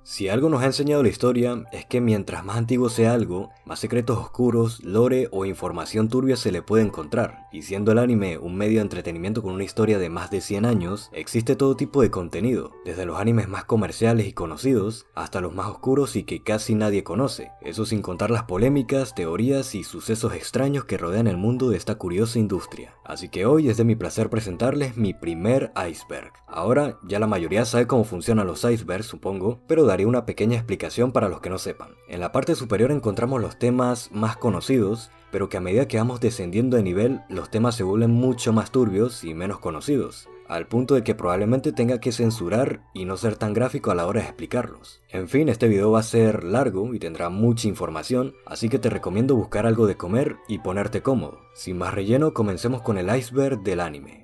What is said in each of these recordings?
Si algo nos ha enseñado la historia es que mientras más antiguo sea algo, más secretos oscuros, lore o información turbia se le puede encontrar, y siendo el anime un medio de entretenimiento con una historia de más de 100 años, existe todo tipo de contenido, desde los animes más comerciales y conocidos, hasta los más oscuros y que casi nadie conoce, eso sin contar las polémicas, teorías y sucesos extraños que rodean el mundo de esta curiosa industria. Así que hoy es de mi placer presentarles mi primer iceberg. Ahora ya la mayoría sabe cómo funcionan los icebergs, supongo, pero daré una pequeña explicación para los que no sepan. En la parte superior encontramos los temas más conocidos, pero que a medida que vamos descendiendo de nivel, los temas se vuelven mucho más turbios y menos conocidos, al punto de que probablemente tenga que censurar y no ser tan gráfico a la hora de explicarlos. En fin, este video va a ser largo y tendrá mucha información, así que te recomiendo buscar algo de comer y ponerte cómodo. Sin más relleno, comencemos con el iceberg del anime.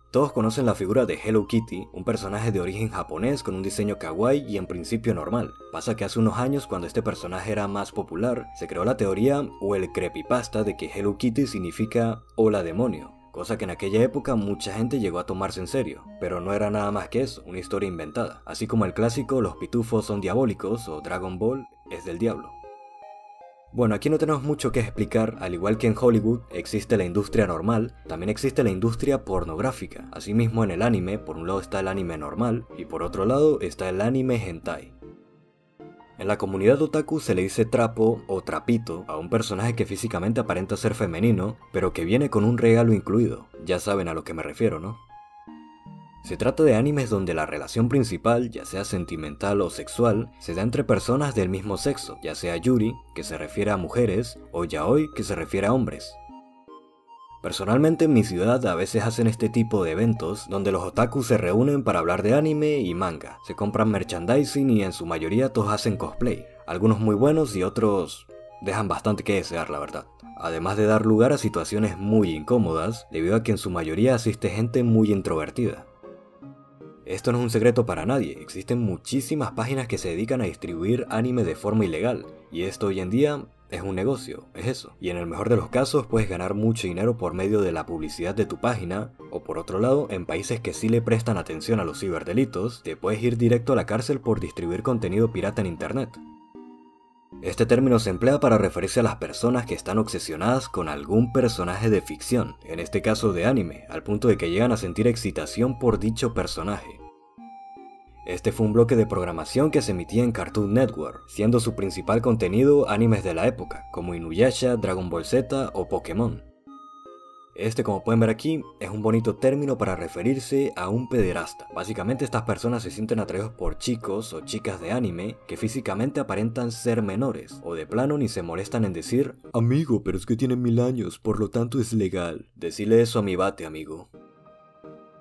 Todos conocen la figura de Hello Kitty, un personaje de origen japonés con un diseño kawaii y en principio normal. Pasa que hace unos años, cuando este personaje era más popular, se creó la teoría o el creepypasta de que Hello Kitty significa hola demonio, cosa que en aquella época mucha gente llegó a tomarse en serio, pero no era nada más que eso, una historia inventada, así como el clásico los pitufos son diabólicos o Dragon Ball es del diablo. Bueno, aquí no tenemos mucho que explicar, al igual que en Hollywood existe la industria normal, también existe la industria pornográfica. Asimismo en el anime, por un lado está el anime normal, y por otro lado está el anime hentai. En la comunidad otaku se le dice trapo o trapito a un personaje que físicamente aparenta ser femenino, pero que viene con un regalo incluido. Ya saben a lo que me refiero, ¿no? Se trata de animes donde la relación principal, ya sea sentimental o sexual, se da entre personas del mismo sexo, ya sea yuri, que se refiere a mujeres, o yaoi, que se refiere a hombres. Personalmente en mi ciudad a veces hacen este tipo de eventos, donde los otakus se reúnen para hablar de anime y manga, se compran merchandising y en su mayoría todos hacen cosplay, algunos muy buenos y otros dejan bastante que desear, la verdad. Además de dar lugar a situaciones muy incómodas, debido a que en su mayoría asiste gente muy introvertida. Esto no es un secreto para nadie, existen muchísimas páginas que se dedican a distribuir anime de forma ilegal, y esto hoy en día es un negocio, es eso. Y en el mejor de los casos puedes ganar mucho dinero por medio de la publicidad de tu página, o por otro lado, en países que sí le prestan atención a los ciberdelitos, te puedes ir directo a la cárcel por distribuir contenido pirata en internet. Este término se emplea para referirse a las personas que están obsesionadas con algún personaje de ficción, en este caso de anime, al punto de que llegan a sentir excitación por dicho personaje. Este fue un bloque de programación que se emitía en Cartoon Network, siendo su principal contenido animes de la época, como Inuyasha, Dragon Ball Z o Pokémon. Este, como pueden ver aquí, es un bonito término para referirse a un pederasta. Básicamente estas personas se sienten atraídos por chicos o chicas de anime que físicamente aparentan ser menores, o de plano ni se molestan en decir amigo, pero es que tiene 1000 años, por lo tanto es legal. Decirle eso a mi bate, amigo.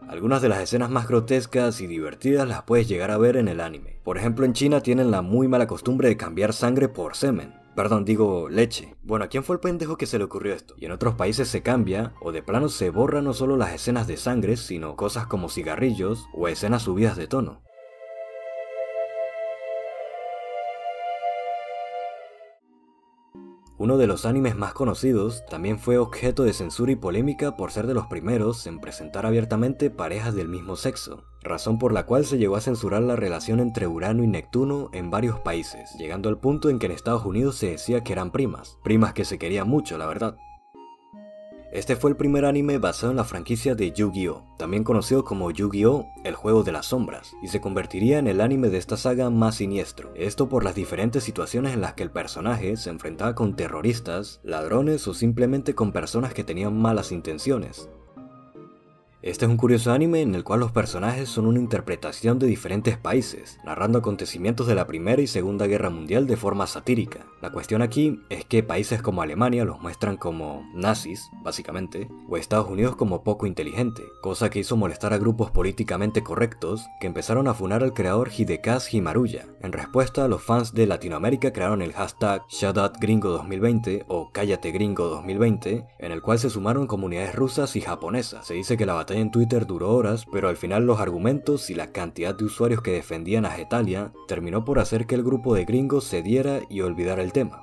Algunas de las escenas más grotescas y divertidas las puedes llegar a ver en el anime. Por ejemplo, en China tienen la muy mala costumbre de cambiar sangre por semen. Perdón, digo leche. Bueno, ¿a quién fue el pendejo que se le ocurrió esto? Y en otros países se cambia, o de plano se borran no solo las escenas de sangre, sino cosas como cigarrillos o escenas subidas de tono. Uno de los animes más conocidos también fue objeto de censura y polémica por ser de los primeros en presentar abiertamente parejas del mismo sexo, razón por la cual se llegó a censurar la relación entre Urano y Neptuno en varios países, llegando al punto en que en Estados Unidos se decía que eran primas que se querían mucho, la verdad. Este fue el primer anime basado en la franquicia de Yu-Gi-Oh!, también conocido como Yu-Gi-Oh!, el juego de las sombras, y se convertiría en el anime de esta saga más siniestro, esto por las diferentes situaciones en las que el personaje se enfrentaba con terroristas, ladrones o simplemente con personas que tenían malas intenciones. Este es un curioso anime en el cual los personajes son una interpretación de diferentes países, narrando acontecimientos de la Primera y Segunda Guerra Mundial de forma satírica. La cuestión aquí es que países como Alemania los muestran como nazis, básicamente, o Estados Unidos como poco inteligente, cosa que hizo molestar a grupos políticamente correctos que empezaron a funar al creador Hidekazu Himaruya. En respuesta, los fans de Latinoamérica crearon el hashtag ShutUpGringo2020 o Cállate Gringo 2020, en el cual se sumaron comunidades rusas y japonesas. Se dice que la batalla en Twitter duró horas, pero al final los argumentos y la cantidad de usuarios que defendían a Getalia terminó por hacer que el grupo de gringos cediera y olvidara el tema.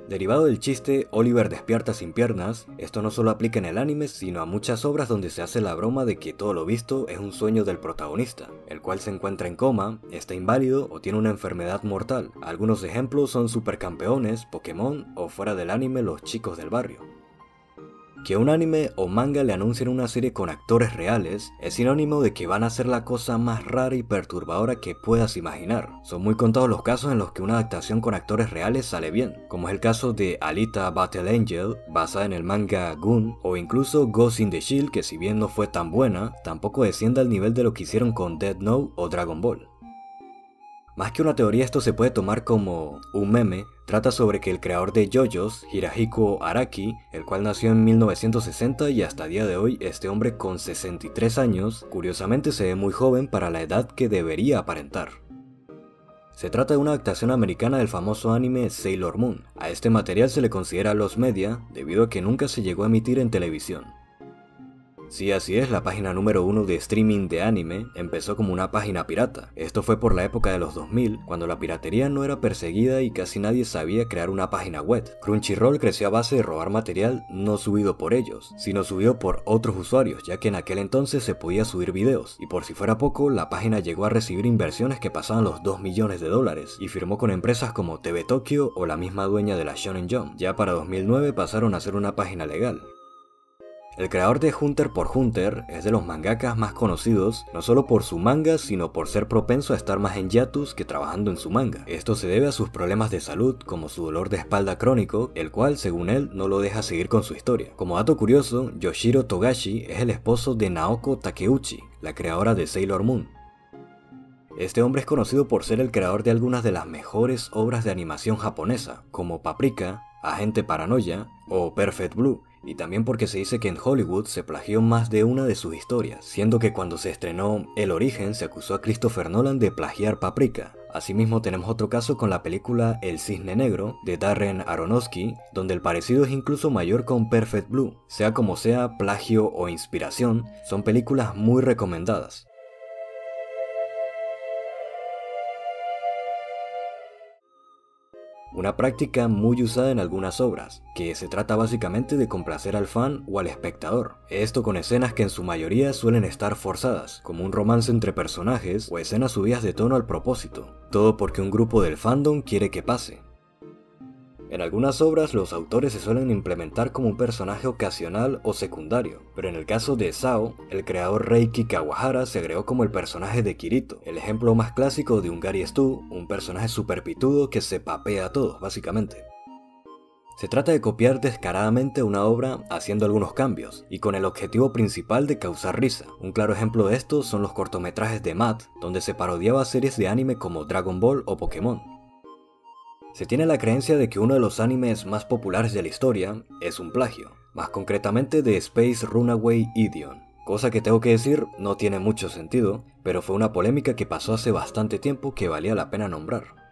Derivado del chiste Oliver despierta sin piernas, esto no solo aplica en el anime, sino a muchas obras donde se hace la broma de que todo lo visto es un sueño del protagonista, el cual se encuentra en coma, está inválido o tiene una enfermedad mortal. Algunos ejemplos son Supercampeones, Pokémon o fuera del anime Los Chicos del Barrio. Que un anime o manga le anuncien una serie con actores reales es sinónimo de que van a ser la cosa más rara y perturbadora que puedas imaginar. Son muy contados los casos en los que una adaptación con actores reales sale bien, como es el caso de Alita Battle Angel, basada en el manga Gun, o incluso Ghost in the Shell, que si bien no fue tan buena, tampoco desciende al nivel de lo que hicieron con Death Note o Dragon Ball. Más que una teoría, esto se puede tomar como un meme. Trata sobre que el creador de JoJo's, Hirahiko Araki, el cual nació en 1960 y hasta día de hoy este hombre con 63 años, curiosamente se ve muy joven para la edad que debería aparentar. Se trata de una adaptación americana del famoso anime Sailor Moon. A este material se le considera lost media debido a que nunca se llegó a emitir en televisión. Sí, así es, la página número 1 de streaming de anime empezó como una página pirata. Esto fue por la época de los 2000, cuando la piratería no era perseguida y casi nadie sabía crear una página web. Crunchyroll creció a base de robar material no subido por ellos, sino subido por otros usuarios, ya que en aquel entonces se podía subir videos, y por si fuera poco, la página llegó a recibir inversiones que pasaban los $2 millones, y firmó con empresas como TV Tokyo o la misma dueña de la Shonen Jump. Ya para 2009 pasaron a ser una página legal. El creador de Hunter x Hunter es de los mangakas más conocidos, no solo por su manga, sino por ser propenso a estar más en hiatus que trabajando en su manga. Esto se debe a sus problemas de salud, como su dolor de espalda crónico, el cual, según él, no lo deja seguir con su historia. Como dato curioso, Yoshiro Togashi es el esposo de Naoko Takeuchi, la creadora de Sailor Moon. Este hombre es conocido por ser el creador de algunas de las mejores obras de animación japonesa, como Paprika, Agente Paranoia o Perfect Blue, y también porque se dice que en Hollywood se plagió más de una de sus historias, siendo que cuando se estrenó El Origen se acusó a Christopher Nolan de plagiar Paprika. Asimismo tenemos otro caso con la película El Cisne Negro de Darren Aronofsky, donde el parecido es incluso mayor con Perfect Blue. Sea como sea, plagio o inspiración, son películas muy recomendadas. Una práctica muy usada en algunas obras, que se trata básicamente de complacer al fan o al espectador. Esto con escenas que en su mayoría suelen estar forzadas, como un romance entre personajes o escenas subidas de tono al propósito. Todo porque un grupo del fandom quiere que pase. En algunas obras los autores se suelen implementar como un personaje ocasional o secundario, pero en el caso de SAO, el creador Reiki Kawahara se agregó como el personaje de Kirito, el ejemplo más clásico de un Gary Stu, un personaje super pitudo que se papea a todos, básicamente. Se trata de copiar descaradamente una obra haciendo algunos cambios, y con el objetivo principal de causar risa. Un claro ejemplo de esto son los cortometrajes de Matt, donde se parodiaba series de anime como Dragon Ball o Pokémon. Se tiene la creencia de que uno de los animes más populares de la historia es un plagio, más concretamente de Space Runaway Ideon. Cosa que tengo que decir no tiene mucho sentido, pero fue una polémica que pasó hace bastante tiempo que valía la pena nombrar.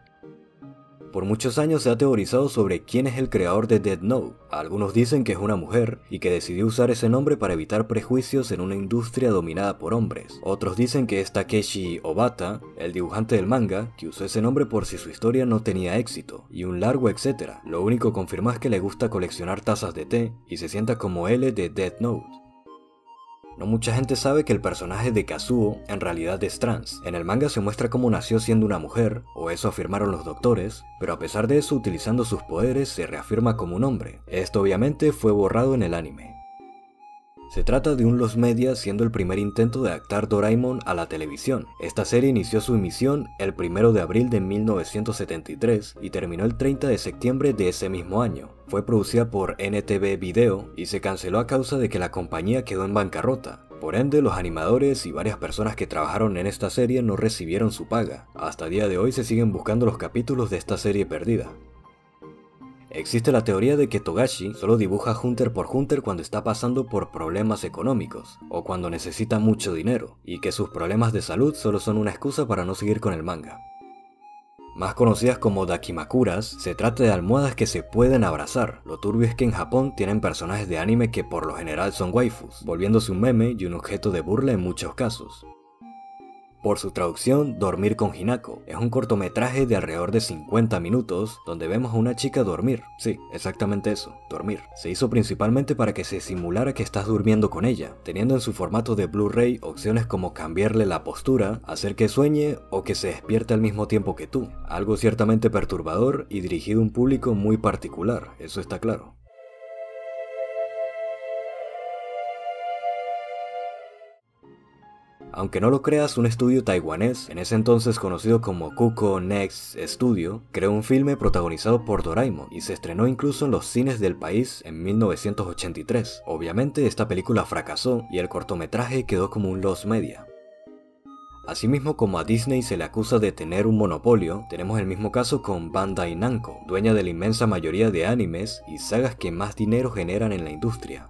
Por muchos años se ha teorizado sobre quién es el creador de Death Note. Algunos dicen que es una mujer y que decidió usar ese nombre para evitar prejuicios en una industria dominada por hombres. Otros dicen que es Takeshi Obata, el dibujante del manga, que usó ese nombre por si su historia no tenía éxito, y un largo etcétera. Lo único confirmado es que le gusta coleccionar tazas de té y se sienta como L de Death Note. No mucha gente sabe que el personaje de Kazuo en realidad es trans. En el manga se muestra cómo nació siendo una mujer, o eso afirmaron los doctores, pero a pesar de eso, utilizando sus poderes, se reafirma como un hombre. Esto obviamente fue borrado en el anime. Se trata de un lost media, siendo el primer intento de adaptar Doraemon a la televisión. Esta serie inició su emisión el 1 de abril de 1973 y terminó el 30 de septiembre de ese mismo año. Fue producida por NTV Video y se canceló a causa de que la compañía quedó en bancarrota. Por ende, los animadores y varias personas que trabajaron en esta serie no recibieron su paga. Hasta el día de hoy se siguen buscando los capítulos de esta serie perdida. Existe la teoría de que Togashi solo dibuja Hunter x Hunter cuando está pasando por problemas económicos, o cuando necesita mucho dinero, y que sus problemas de salud solo son una excusa para no seguir con el manga. Más conocidas como dakimakuras, se trata de almohadas que se pueden abrazar. Lo turbio es que en Japón tienen personajes de anime que por lo general son waifus, volviéndose un meme y un objeto de burla en muchos casos. Por su traducción, Dormir con Hinako. Es un cortometraje de alrededor de 50 minutos donde vemos a una chica dormir. Sí, exactamente eso, dormir. Se hizo principalmente para que se simulara que estás durmiendo con ella, teniendo en su formato de Blu-ray opciones como cambiarle la postura, hacer que sueñe o que se despierte al mismo tiempo que tú. Algo ciertamente perturbador y dirigido a un público muy particular, eso está claro. Aunque no lo creas, un estudio taiwanés, en ese entonces conocido como Kuko Next Studio, creó un filme protagonizado por Doraemon y se estrenó incluso en los cines del país en 1983. Obviamente esta película fracasó y el cortometraje quedó como un lost media. Asimismo, como a Disney se le acusa de tener un monopolio, tenemos el mismo caso con Bandai Namco, dueña de la inmensa mayoría de animes y sagas que más dinero generan en la industria.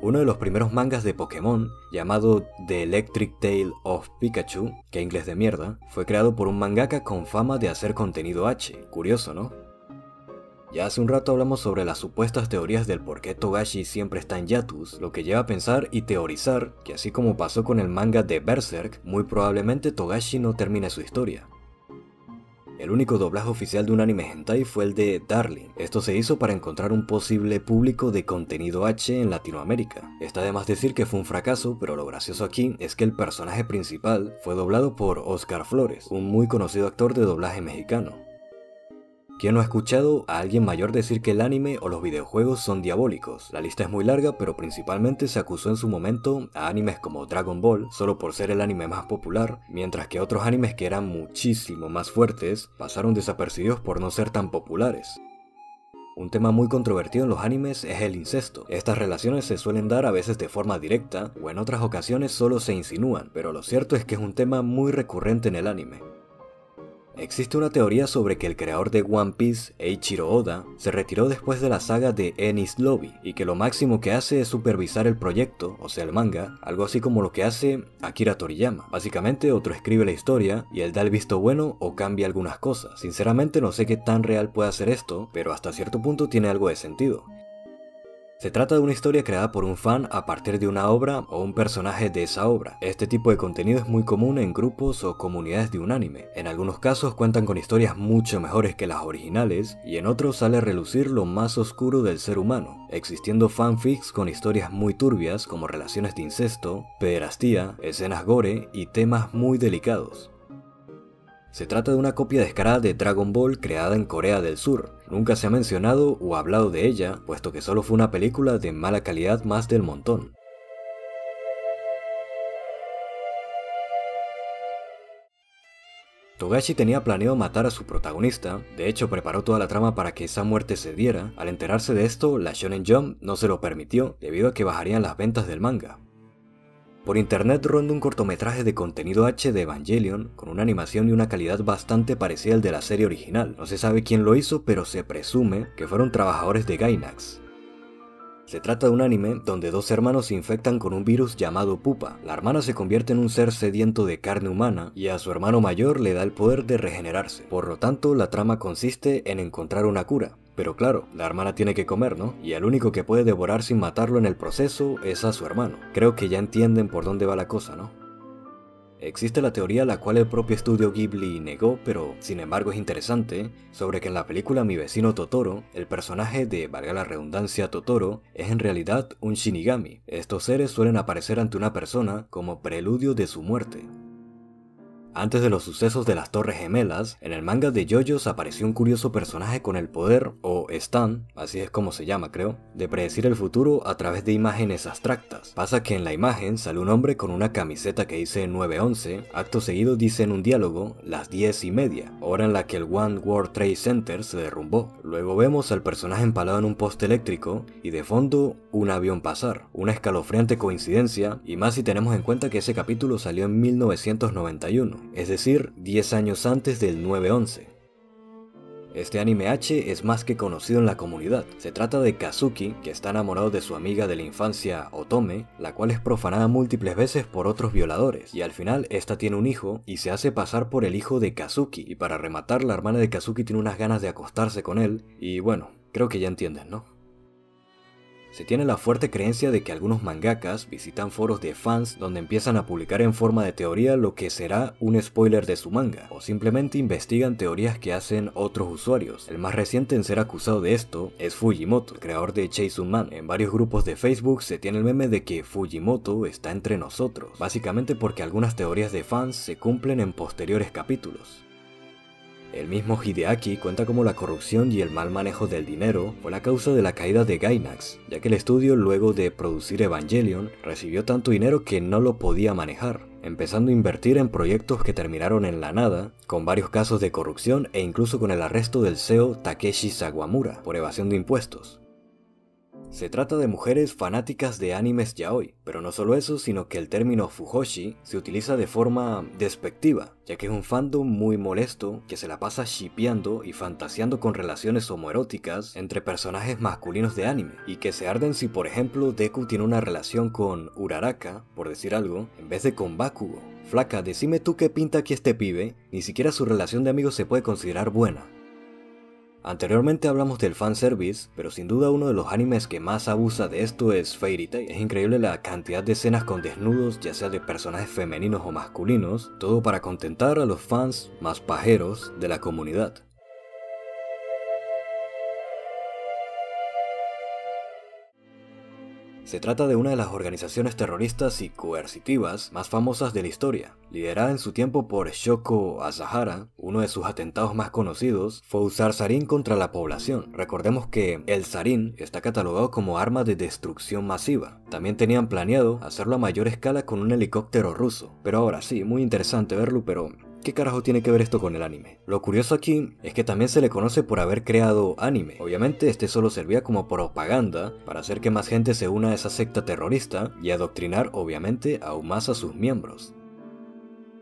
Uno de los primeros mangas de Pokémon, llamado The Electric Tale of Pikachu, que inglés de mierda, fue creado por un mangaka con fama de hacer contenido H. Curioso, ¿no? Ya hace un rato hablamos sobre las supuestas teorías del por qué Togashi siempre está en hiatus, lo que lleva a pensar y teorizar que así como pasó con el manga de Berserk, muy probablemente Togashi no termine su historia. El único doblaje oficial de un anime hentai fue el de Darling. Esto se hizo para encontrar un posible público de contenido H en Latinoamérica. Está de más decir que fue un fracaso, pero lo gracioso aquí es que el personaje principal fue doblado por Oscar Flores, un muy conocido actor de doblaje mexicano. ¿Quién no ha escuchado a alguien mayor decir que el anime o los videojuegos son diabólicos? La lista es muy larga, pero principalmente se acusó en su momento a animes como Dragon Ball solo por ser el anime más popular, mientras que otros animes que eran muchísimo más fuertes pasaron desapercibidos por no ser tan populares. Un tema muy controvertido en los animes es el incesto. Estas relaciones se suelen dar a veces de forma directa o en otras ocasiones solo se insinúan, pero lo cierto es que es un tema muy recurrente en el anime. Existe una teoría sobre que el creador de One Piece, Eiichiro Oda, se retiró después de la saga de Enies Lobby y que lo máximo que hace es supervisar el proyecto, o sea el manga, algo así como lo que hace Akira Toriyama. Básicamente otro escribe la historia y él da el visto bueno o cambia algunas cosas. Sinceramente no sé qué tan real puede ser esto, pero hasta cierto punto tiene algo de sentido. Se trata de una historia creada por un fan a partir de una obra o un personaje de esa obra. Este tipo de contenido es muy común en grupos o comunidades de un anime. En algunos casos cuentan con historias mucho mejores que las originales y en otros sale a relucir lo más oscuro del ser humano, existiendo fanfics con historias muy turbias como relaciones de incesto, pederastía, escenas gore y temas muy delicados. Se trata de una copia descarada de Dragon Ball creada en Corea del Sur. Nunca se ha mencionado o hablado de ella, puesto que solo fue una película de mala calidad más del montón. Togashi tenía planeado matar a su protagonista, de hecho preparó toda la trama para que esa muerte se diera. Al enterarse de esto, la Shonen Jump no se lo permitió, debido a que bajarían las ventas del manga. Por internet ronda un cortometraje de contenido H de Evangelion, con una animación y una calidad bastante parecida al de la serie original. No se sabe quién lo hizo, pero se presume que fueron trabajadores de Gainax. Se trata de un anime donde dos hermanos se infectan con un virus llamado Pupa. La hermana se convierte en un ser sediento de carne humana y a su hermano mayor le da el poder de regenerarse. Por lo tanto, la trama consiste en encontrar una cura. Pero claro, la hermana tiene que comer, ¿no? Y el único que puede devorar sin matarlo en el proceso es a su hermano. Creo que ya entienden por dónde va la cosa, ¿no? Existe la teoría la cual el propio estudio Ghibli negó, pero sin embargo es interesante, sobre que en la película Mi vecino Totoro, el personaje de, valga la redundancia, Totoro, es en realidad un Shinigami. Estos seres suelen aparecer ante una persona como preludio de su muerte. Antes de los sucesos de las Torres Gemelas, en el manga de JoJo's apareció un curioso personaje con el poder, o Stan, así es como se llama creo, de predecir el futuro a través de imágenes abstractas. Pasa que en la imagen sale un hombre con una camiseta que dice 9:11, acto seguido dice en un diálogo las 10:30, hora en la que el One World Trade Center se derrumbó. Luego vemos al personaje empalado en un poste eléctrico y de fondo un avión pasar. Una escalofriante coincidencia, y más si tenemos en cuenta que ese capítulo salió en 1991. Es decir, 10 años antes del 9/11. Este anime H es más que conocido en la comunidad. Se trata de Kazuki, que está enamorado de su amiga de la infancia, Otome, la cual es profanada múltiples veces por otros violadores, y al final esta tiene un hijo y se hace pasar por el hijo de Kazuki, y para rematar la hermana de Kazuki tiene unas ganas de acostarse con él, y bueno, creo que ya entiendes, ¿no? Se tiene la fuerte creencia de que algunos mangakas visitan foros de fans donde empiezan a publicar en forma de teoría lo que será un spoiler de su manga, o simplemente investigan teorías que hacen otros usuarios. El más reciente en ser acusado de esto es Fujimoto, el creador de Chainsaw Man. En varios grupos de Facebook se tiene el meme de que Fujimoto está entre nosotros, básicamente porque algunas teorías de fans se cumplen en posteriores capítulos. El mismo Hideaki cuenta cómo la corrupción y el mal manejo del dinero fue la causa de la caída de Gainax, ya que el estudio, luego de producir Evangelion, recibió tanto dinero que no lo podía manejar, empezando a invertir en proyectos que terminaron en la nada, con varios casos de corrupción e incluso con el arresto del CEO Takeshi Sawamura por evasión de impuestos. Se trata de mujeres fanáticas de animes yaoi, pero no solo eso, sino que el término fujoshi se utiliza de forma despectiva, ya que es un fandom muy molesto que se la pasa shippeando y fantaseando con relaciones homoeróticas entre personajes masculinos de anime, y que se arden si por ejemplo Deku tiene una relación con Uraraka, por decir algo, en vez de con Bakugo. Flaca, decime tú qué pinta aquí este pibe, ni siquiera su relación de amigos se puede considerar buena. Anteriormente hablamos del fanservice, pero sin duda uno de los animes que más abusa de esto es Fairy Tail. Es increíble la cantidad de escenas con desnudos, ya sea de personajes femeninos o masculinos, todo para contentar a los fans más pajeros de la comunidad. Se trata de una de las organizaciones terroristas y coercitivas más famosas de la historia. Liderada en su tiempo por Shoko Asahara, uno de sus atentados más conocidos fue usar sarín contra la población. Recordemos que el sarín está catalogado como arma de destrucción masiva. También tenían planeado hacerlo a mayor escala con un helicóptero ruso. Pero ahora sí, muy interesante verlo, pero ¿qué carajo tiene que ver esto con el anime? Lo curioso aquí es que también se le conoce por haber creado anime. Obviamente este solo servía como propaganda para hacer que más gente se una a esa secta terrorista y adoctrinar obviamente aún más a sus miembros.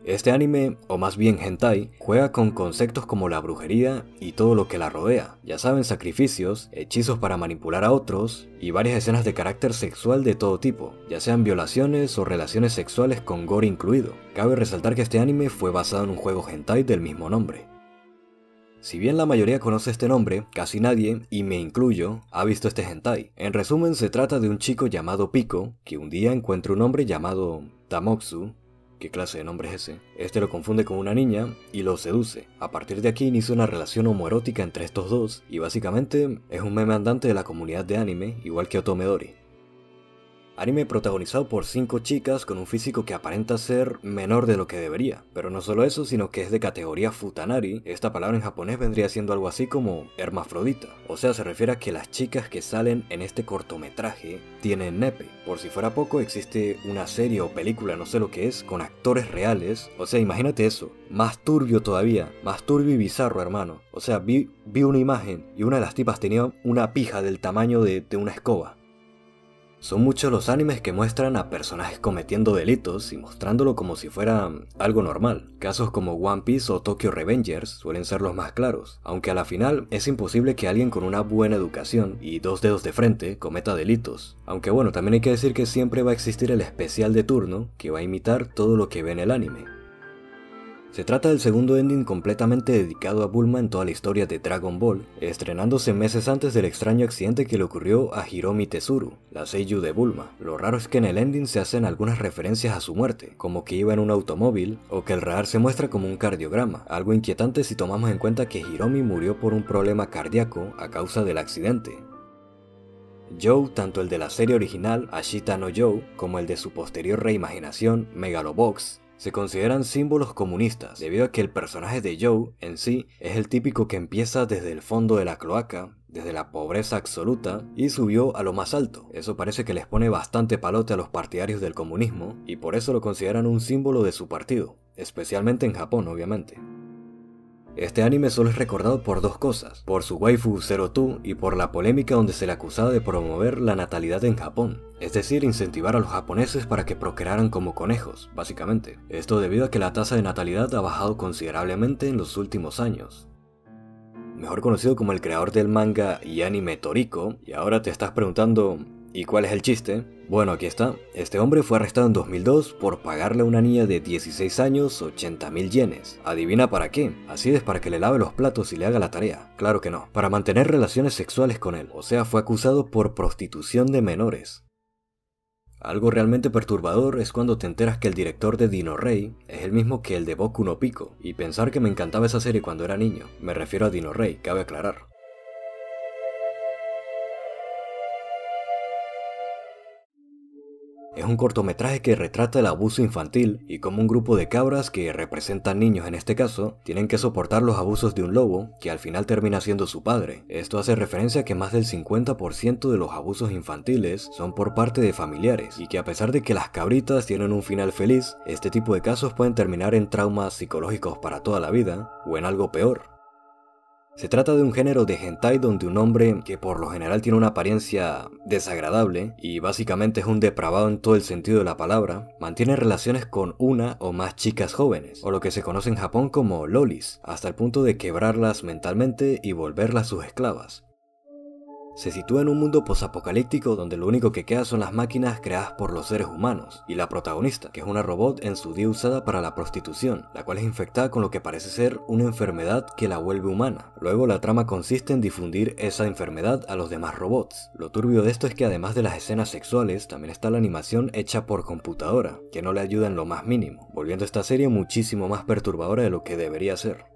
Este anime, o más bien hentai, juega con conceptos como la brujería y todo lo que la rodea. Ya saben, sacrificios, hechizos para manipular a otros y varias escenas de carácter sexual de todo tipo, ya sean violaciones o relaciones sexuales con gore incluido. Cabe resaltar que este anime fue basado en un juego hentai del mismo nombre. Si bien la mayoría conoce este nombre, casi nadie, y me incluyo, ha visto este hentai. En resumen, se trata de un chico llamado Pico, que un día encuentra un hombre llamado Tamotsu. ¿Qué clase de nombre es ese? Este lo confunde con una niña y lo seduce. A partir de aquí inicia una relación homoerótica entre estos dos, y básicamente es un meme andante de la comunidad de anime, igual que Otomedori. Anime protagonizado por 5 chicas con un físico que aparenta ser menor de lo que debería. Pero no solo eso, sino que es de categoría futanari. Esta palabra en japonés vendría siendo algo así como hermafrodita. O sea, se refiere a que las chicas que salen en este cortometraje tienen nepe. Por si fuera poco, existe una serie o película, no sé lo que es, con actores reales. O sea, imagínate eso. Más turbio todavía. Más turbio y bizarro, hermano. O sea, vi una imagen y una de las tipas tenía una pija del tamaño de una escoba. Son muchos los animes que muestran a personajes cometiendo delitos y mostrándolo como si fuera algo normal. Casos como One Piece o Tokyo Revengers suelen ser los más claros, aunque a la final es imposible que alguien con una buena educación y 2 dedos de frente cometa delitos. Aunque bueno, también hay que decir que siempre va a existir el especial de turno que va a imitar todo lo que ve en el anime. Se trata del segundo ending completamente dedicado a Bulma en toda la historia de Dragon Ball, estrenándose meses antes del extraño accidente que le ocurrió a Hiromi Tetsuru, la seiyuu de Bulma. Lo raro es que en el ending se hacen algunas referencias a su muerte, como que iba en un automóvil, o que el radar se muestra como un cardiograma, algo inquietante si tomamos en cuenta que Hiromi murió por un problema cardíaco a causa del accidente. Joe, tanto el de la serie original, Ashita no Joe, como el de su posterior reimaginación, Megalobox, se consideran símbolos comunistas, debido a que el personaje de Joe en sí es el típico que empieza desde el fondo de la cloaca, desde la pobreza absoluta, y subió a lo más alto. Eso parece que les pone bastante palote a los partidarios del comunismo, y por eso lo consideran un símbolo de su partido, especialmente en Japón, obviamente. Este anime solo es recordado por 2 cosas, por su waifu Zero Two y por la polémica donde se le acusaba de promover la natalidad en Japón, es decir, incentivar a los japoneses para que procrearan como conejos, básicamente. Esto debido a que la tasa de natalidad ha bajado considerablemente en los últimos años. Mejor conocido como el creador del manga y anime Toriko, y ahora te estás preguntando, ¿Y cuál es el chiste? Bueno, aquí está. Este hombre fue arrestado en 2002 por pagarle a una niña de 16 años 80.000 yenes. ¿Adivina para qué? Así es, para que le lave los platos y le haga la tarea. Claro que no. Para mantener relaciones sexuales con él. O sea, fue acusado por prostitución de menores. Algo realmente perturbador es cuando te enteras que el director de Dino Rey es el mismo que el de Boku no Pico. Y pensar que me encantaba esa serie cuando era niño. Me refiero a Dino Rey, cabe aclarar. Es un cortometraje que retrata el abuso infantil y cómo un grupo de cabras que representan niños en este caso, tienen que soportar los abusos de un lobo que al final termina siendo su padre. Esto hace referencia a que más del 50% de los abusos infantiles son por parte de familiares y que a pesar de que las cabritas tienen un final feliz, este tipo de casos pueden terminar en traumas psicológicos para toda la vida o en algo peor. Se trata de un género de hentai donde un hombre, que por lo general tiene una apariencia desagradable y básicamente es un depravado en todo el sentido de la palabra, mantiene relaciones con una o más chicas jóvenes, o lo que se conoce en Japón como lolis, hasta el punto de quebrarlas mentalmente y volverlas sus esclavas. Se sitúa en un mundo posapocalíptico donde lo único que queda son las máquinas creadas por los seres humanos, y la protagonista, que es una robot en su día usada para la prostitución, la cual es infectada con lo que parece ser una enfermedad que la vuelve humana. Luego la trama consiste en difundir esa enfermedad a los demás robots. Lo turbio de esto es que además de las escenas sexuales, también está la animación hecha por computadora, que no le ayuda en lo más mínimo, volviendo esta serie muchísimo más perturbadora de lo que debería ser.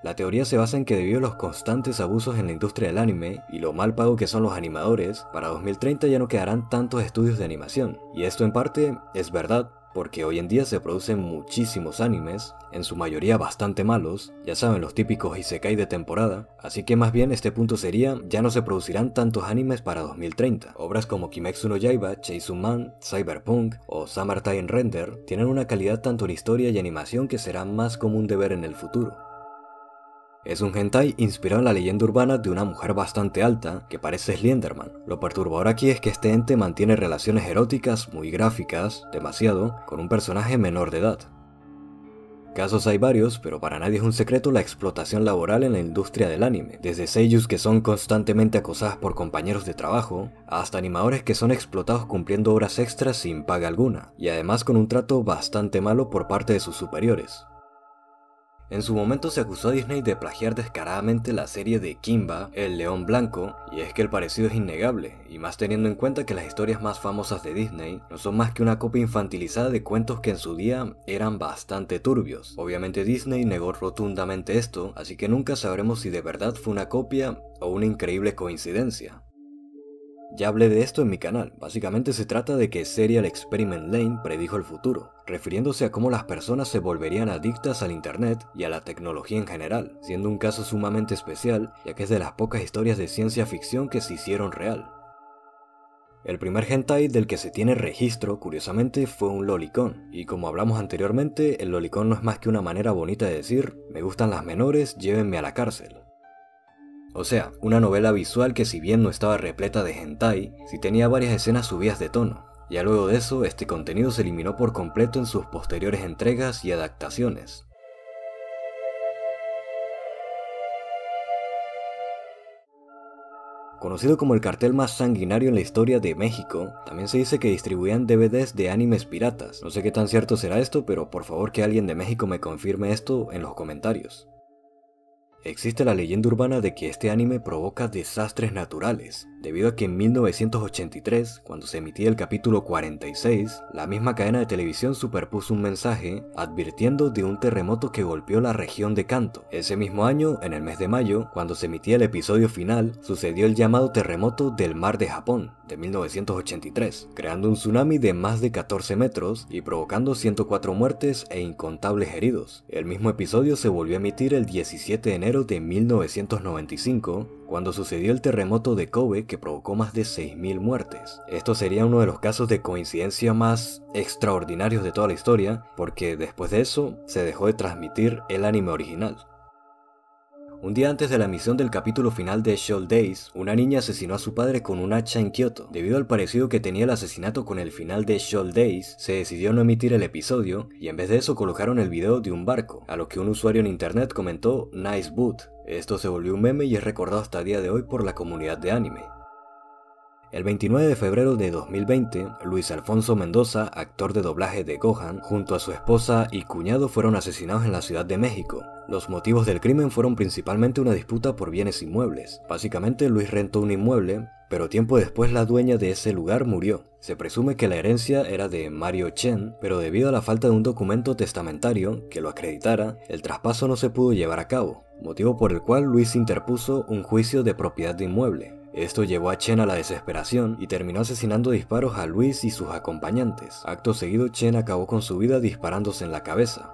La teoría se basa en que debido a los constantes abusos en la industria del anime y lo mal pago que son los animadores, para 2030 ya no quedarán tantos estudios de animación. Y esto en parte es verdad, porque hoy en día se producen muchísimos animes, en su mayoría bastante malos, ya saben, los típicos isekai de temporada, así que más bien este punto sería, ya no se producirán tantos animes para 2030. Obras como Kimetsu no Yaiba, Chainsaw Man, Cyberpunk o Summertime Render tienen una calidad tanto en historia y animación que será más común de ver en el futuro. Es un hentai inspirado en la leyenda urbana de una mujer bastante alta que parece Slenderman. Lo perturbador aquí es que este ente mantiene relaciones eróticas muy gráficas, demasiado, con un personaje menor de edad. Casos hay varios, pero para nadie es un secreto la explotación laboral en la industria del anime, desde seiyus que son constantemente acosadas por compañeros de trabajo, hasta animadores que son explotados cumpliendo horas extras sin paga alguna, y además con un trato bastante malo por parte de sus superiores. En su momento se acusó a Disney de plagiar descaradamente la serie de Kimba, el león blanco, y es que el parecido es innegable, y más teniendo en cuenta que las historias más famosas de Disney no son más que una copia infantilizada de cuentos que en su día eran bastante turbios. Obviamente Disney negó rotundamente esto, así que nunca sabremos si de verdad fue una copia o una increíble coincidencia. Ya hablé de esto en mi canal, básicamente se trata de que Serial Experiment Lane predijo el futuro, refiriéndose a cómo las personas se volverían adictas al internet y a la tecnología en general, siendo un caso sumamente especial, ya que es de las pocas historias de ciencia ficción que se hicieron real. El primer hentai del que se tiene registro, curiosamente, fue un lolicón, y como hablamos anteriormente, el lolicón no es más que una manera bonita de decir, me gustan las menores, llévenme a la cárcel. O sea, una novela visual que si bien no estaba repleta de hentai, sí tenía varias escenas subidas de tono. Ya luego de eso, este contenido se eliminó por completo en sus posteriores entregas y adaptaciones. Conocido como el cartel más sanguinario en la historia de México, también se dice que distribuían DVDs de animes piratas. No sé qué tan cierto será esto, pero por favor que alguien de México me confirme esto en los comentarios. Existe la leyenda urbana de que este anime provoca desastres naturales, debido a que en 1983, cuando se emitía el capítulo 46, la misma cadena de televisión superpuso un mensaje advirtiendo de un terremoto que golpeó la región de Kanto. Ese mismo año, en el mes de mayo, cuando se emitía el episodio final, sucedió el llamado terremoto del Mar de Japón, de 1983, creando un tsunami de más de 14 metros y provocando 104 muertes e incontables heridos. El mismo episodio se volvió a emitir el 17 de enero de 1995, cuando sucedió el terremoto de Kobe que provocó más de 6.000 muertes. Esto sería uno de los casos de coincidencia más extraordinarios de toda la historia, porque después de eso se dejó de transmitir el anime original. Un día antes de la emisión del capítulo final de Shoal Days, una niña asesinó a su padre con un hacha en Kioto. Debido al parecido que tenía el asesinato con el final de Shoal Days, se decidió no emitir el episodio y en vez de eso colocaron el video de un barco, a lo que un usuario en internet comentó "Nice boot". Esto se volvió un meme y es recordado hasta el día de hoy por la comunidad de anime. El 29 de febrero de 2020, Luis Alfonso Mendoza, actor de doblaje de Gohan, junto a su esposa y cuñado fueron asesinados en la Ciudad de México. Los motivos del crimen fueron principalmente una disputa por bienes inmuebles. Básicamente, Luis rentó un inmueble, pero tiempo después la dueña de ese lugar murió. Se presume que la herencia era de Mario Chen, pero debido a la falta de un documento testamentario que lo acreditara, el traspaso no se pudo llevar a cabo, motivo por el cual Luis interpuso un juicio de propiedad de inmueble. Esto llevó a Chen a la desesperación y terminó asesinando a disparos a Luis y sus acompañantes. Acto seguido, Chen acabó con su vida disparándose en la cabeza.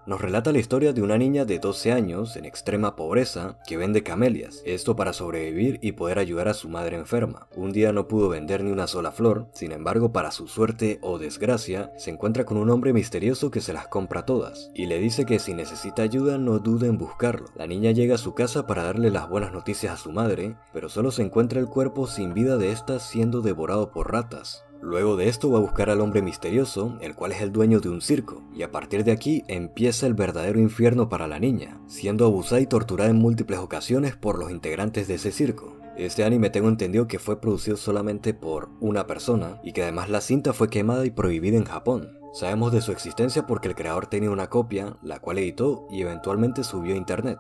Nos relata la historia de una niña de 12 años en extrema pobreza que vende camelias, esto para sobrevivir y poder ayudar a su madre enferma. Un día no pudo vender ni una sola flor, sin embargo, para su suerte o desgracia, se encuentra con un hombre misterioso que se las compra todas, y le dice que si necesita ayuda no dude en buscarlo. La niña llega a su casa para darle las buenas noticias a su madre, pero solo se encuentra el cuerpo sin vida de ésta siendo devorado por ratas. Luego de esto va a buscar al hombre misterioso, el cual es el dueño de un circo, y a partir de aquí empieza el verdadero infierno para la niña, siendo abusada y torturada en múltiples ocasiones por los integrantes de ese circo. Este anime tengo entendido que fue producido solamente por una persona, y que además la cinta fue quemada y prohibida en Japón. Sabemos de su existencia porque el creador tenía una copia, la cual editó y eventualmente subió a internet.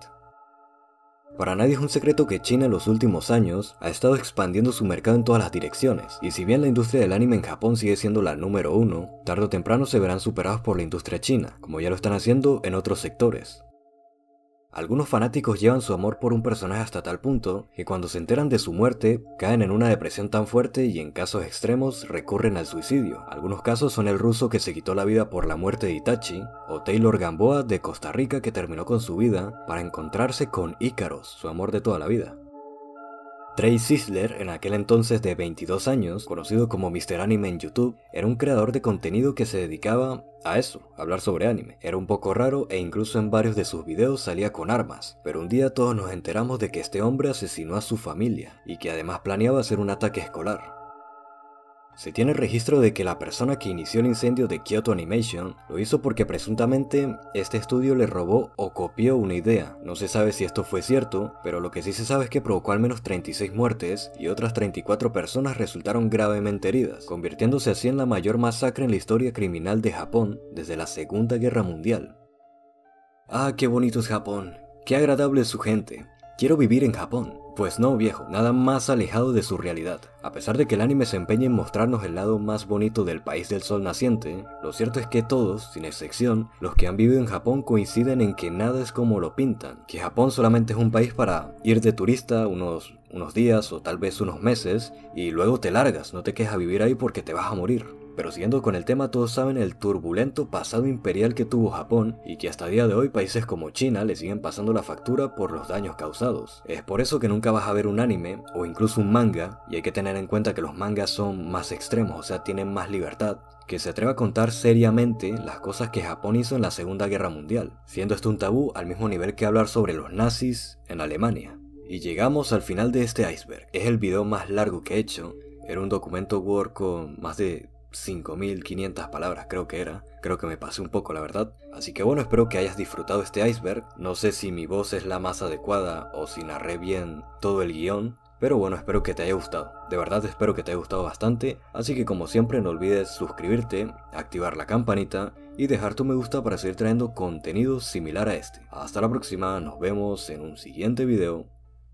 Para nadie es un secreto que China en los últimos años ha estado expandiendo su mercado en todas las direcciones, y si bien la industria del anime en Japón sigue siendo la número uno, tarde o temprano se verán superados por la industria china, como ya lo están haciendo en otros sectores. Algunos fanáticos llevan su amor por un personaje hasta tal punto que cuando se enteran de su muerte, caen en una depresión tan fuerte y en casos extremos recurren al suicidio. Algunos casos son el ruso que se quitó la vida por la muerte de Itachi, o Taylor Gamboa de Costa Rica que terminó con su vida para encontrarse con Ícaros, su amor de toda la vida. Trey Sisler, en aquel entonces de 22 años, conocido como Mr. Anime en YouTube, era un creador de contenido que se dedicaba a eso, a hablar sobre anime. Era un poco raro e incluso en varios de sus videos salía con armas, pero un día todos nos enteramos de que este hombre asesinó a su familia y que además planeaba hacer un ataque escolar. Se tiene registro de que la persona que inició el incendio de Kyoto Animation lo hizo porque presuntamente este estudio le robó o copió una idea. No se sabe si esto fue cierto, pero lo que sí se sabe es que provocó al menos 36 muertes y otras 34 personas resultaron gravemente heridas, convirtiéndose así en la mayor masacre en la historia criminal de Japón desde la Segunda Guerra Mundial. Ah, qué bonito es Japón, qué agradable es su gente. Quiero vivir en Japón. Pues no, viejo, nada más alejado de su realidad. A pesar de que el anime se empeña en mostrarnos el lado más bonito del país del sol naciente, lo cierto es que todos, sin excepción, los que han vivido en Japón coinciden en que nada es como lo pintan, que Japón solamente es un país para ir de turista unos días o tal vez unos meses y luego te largas, no te quedes a vivir ahí porque te vas a morir. Pero siguiendo con el tema, todos saben el turbulento pasado imperial que tuvo Japón y que hasta día de hoy países como China le siguen pasando la factura por los daños causados. Es por eso que nunca vas a ver un anime o incluso un manga, y hay que tener en cuenta que los mangas son más extremos, o sea tienen más libertad, que se atreva a contar seriamente las cosas que Japón hizo en la Segunda Guerra Mundial, siendo esto un tabú al mismo nivel que hablar sobre los nazis en Alemania. Y llegamos al final de este iceberg. Es el video más largo que he hecho, era un documento Word con más de 5.500 palabras creo que me pasé un poco la verdad, así que bueno, espero que hayas disfrutado este iceberg. No sé si mi voz es la más adecuada o si narré bien todo el guión, pero bueno, espero que te haya gustado, de verdad espero que te haya gustado bastante, así que como siempre no olvides suscribirte, activar la campanita y dejar tu me gusta para seguir trayendo contenido similar a este. Hasta la próxima, nos vemos en un siguiente video.